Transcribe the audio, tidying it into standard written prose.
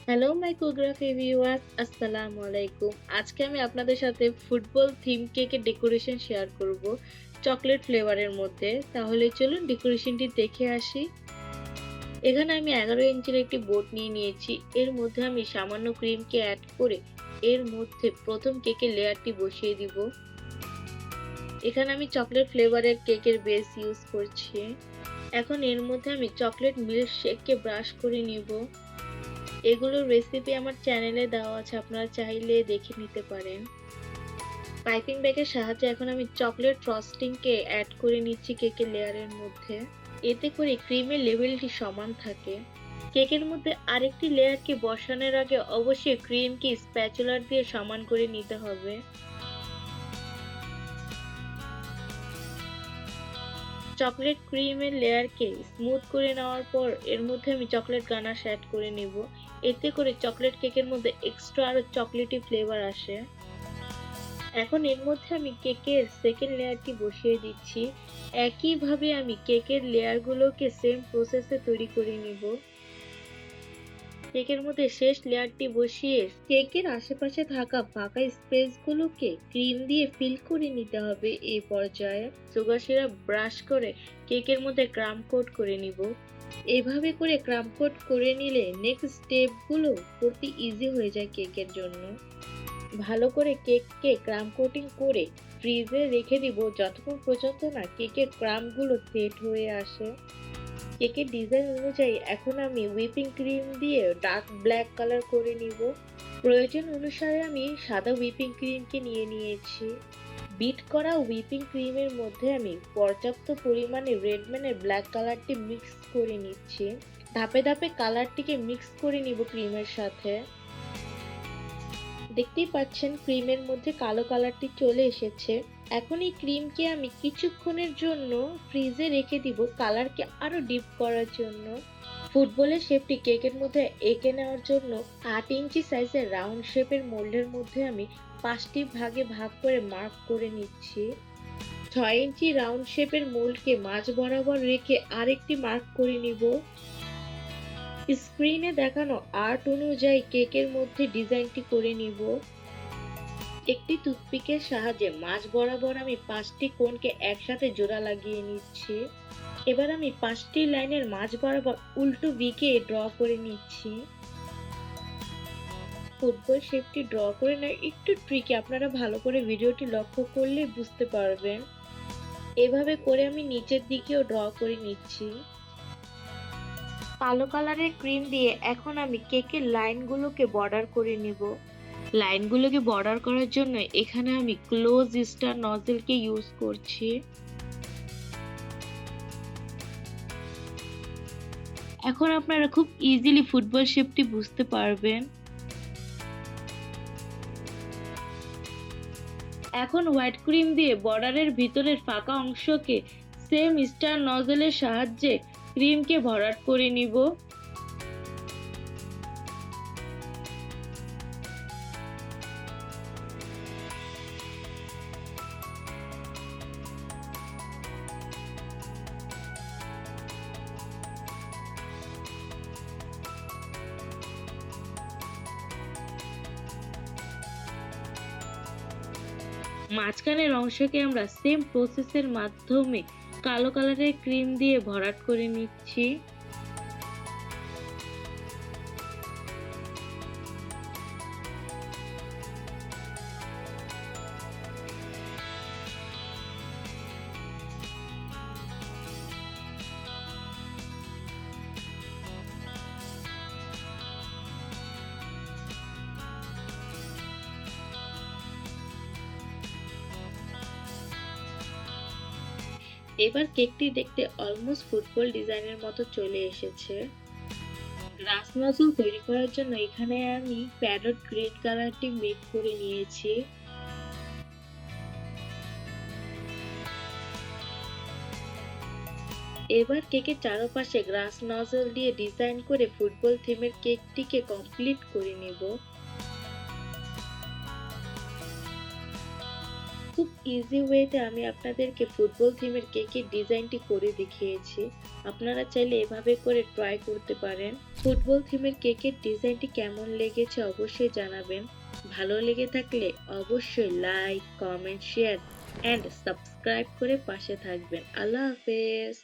Hello মাইক্রোগ্রাফি viewers, আসসালামু আলাইকুম। আজকে আমি আপনাদের সাথে ফুটবল থিম কেকের ডেকোরেশন শেয়ার করব চকলেট ফ্লেভারের মধ্যে। তাহলে চলুন ডেকোরেশনটি দেখে আসি। এখানে আমি 11 ইঞ্চির একটি বোর্ড নিয়ে নিয়েছি। এর মধ্যে আমি সামান্য ক্রিমকে অ্যাড করে এর মধ্যে প্রথম কেকের লেয়ারটি বসিয়ে দিব। এখানে আমি চকলেট ফ্লেভারের কেকের বেস ইউজ করছি। এখন এর মধ্যে আমি চকলেট মিল্ক শেককে ব্রাশ করে নিব। এগুলোর রেসিপি আমার চ্যানেলে দেওয়া আছে, আপনারা চাইলে দেখে নিতে পারেন। পাইপিং ব্যাগের সাহায্যে এখন আমি চকলেট ফ্রস্টিংকে অ্যাড করে নিচ্ছি কেকের লেয়ারের মধ্যে। এতে করে ক্রিমের লেভেলটি সমান থাকে। কেকের মধ্যে আরেকটি লেয়ারকে বসানোর আগে অবশ্যই ক্রিমকে স্প্যাচুলার দিয়ে সমান করে নিতে হবে। চকলেট ক্রিমের লেয়ারকে স্মুথ করে নেওয়ার পর এর মধ্যে আমি চকলেট গানাশ অ্যাড করে নিব। এতে করে চকলেট কেকের মধ্যে এক্সট্রা আরো চকলেটি ফ্লেভার আসে। এখন এর মধ্যে আমি কেকের সেকেন্ড লেয়ারটি বসিয়ে দিচ্ছি। একইভাবে আমি কেকের লেয়ারগুলোকে সেম প্রসেসে তৈরি করে নিব। কেকের মধ্যে শেষ লেয়ারটি বসিয়ে কেকের আশেপাশে থাকা ফাঁকা স্পেসগুলোকে ক্রিম দিয়ে ফিল করে নিতে হবে। এই পর্যায়ে সুগার সিরাপ ব্রাশ করে কেকের মধ্যে ক্রাম কোট করে নিব। এভাবে করে ক্রাম কোট করে নিলে নেক্সট স্টেপগুলো করতে ইজি হয়ে যায় কেকের জন্য। ভালো করে কেককে ক্রাম কোটিং করে ফ্রিজে রেখে দিব যতক্ষণ পর্যন্ত না কেকের ক্রাম্বগুলো সেট হয়ে আসে। কেকের ডিজাইন অনুযায়ী এখন আমি হুইপিং ক্রিম দিয়ে ডার্ক ব্ল্যাক কালার করে নিব। প্রয়োজন অনুসারে আমি সাদা হুইপিং ক্রিমকে নিয়ে নিয়েছি। বিট করা হুইপিং ক্রিমের মধ্যে আমি পর্যাপ্ত পরিমাণে রেডম্যানের ব্ল্যাক কালারটি মিক্স করে নিচ্ছি। ধাপে ধাপে কালারটিকে মিক্স করে নিব ক্রিমের সাথে। দেখতেই পাচ্ছেন ক্রিমের মধ্যে কালো কালারটি চলে এসেছে। এখন এই ক্রিমকে আমি কিছুক্ষণের জন্য ফ্রিজে রেখে দিব কালারকে আরো ডিপ করার জন্য। ফুটবলের শেপটি কেকের মধ্যে এঁকে নেওয়ার জন্য 8 ইঞ্চি সাইজের রাউন্ড শেপের মোল্ডের মধ্যে আমি 5টি ভাগে ভাগ করে মার্ক করে নিচ্ছি। 6 ইঞ্চি রাউন্ড শেপের মোল্ডকে মাঝ বরাবর রেখে আরেকটি মার্ক করে নিব। স্ক্রিনে দেখানো আর্ট অনুযায়ী কেকের মধ্যে ডিজাইনটি করে নিব। একটি টুথপিকের সাহায্যে মাঝ বরাবর আমি 5টি কোণকে একসাথে জোড়া লাগিয়ে নিচ্ছি। এবার আমি 5টি লাইনের মাঝ বরাবর উল্টো দিকে ড্র করে নিচ্ছি। ফুটবল শেপটি ড্র করে নেওয়া একটু ট্রিকি, আপনারা ভালো করে ভিডিওটি লক্ষ্য করলে বুঝতে পারবেন। এভাবে করে আমি নিচের দিকেও ড্র করে নিচ্ছি। কালো কালারের ক্রিম দিয়ে এখন আমি কেকের লাইনগুলোকে বর্ডার করে নিব। লাইনগুলোকে বর্ডার করার জন্য এখানে আমি ক্লোজ স্টার নজেলকে ইউজ করছি। এখন আপনারা খুব ইজিলি ফুটবল শেপটি বুঝতে পারবেন। এখন হোয়াইট ক্রিম দিয়ে বর্ডারের ভিতরের ফাঁকা অংশকে সেম স্টার নজেলের সাহায্যে ক্রিমকে ভরাট করে নিব। মাঝখানের অংশকে আমরা সেম প্রসেসের মাধ্যমে কালো কালারের ক্রিম দিয়ে ভরাট করে নিচ্ছি। এবার কেকটি দেখতে অলমোস্ট ফুটবল ডিজাইনের মতো চলে এসেছে। গ্লাস নজল তৈরি করার জন্য এখানে আমি প্যারট গ্রিন কালারটি মেক করে নিয়েছি। এবার কেকের চারপাশে গ্লাস নজল দিয়ে ডিজাইন করে ফুটবল থিমের কেকটিকে কমপ্লিট করে নেব। খুব ইজি ওয়েতে আমি আপনাদেরকে ফুটবল থিমের কেকের ডিজাইনটি করে দেখিয়েছি। আপনারা চাইলে এভাবে করে ট্রাই করতে পারেন। ফুটবল থিমের কেকের ডিজাইনটি কেমন লেগেছে অবশ্যই জানাবেন। ভালো লেগে থাকলে অবশ্যই like, comment, share and subscribe করে পাশে থাকবেন। আল্লাহ হাফেজ।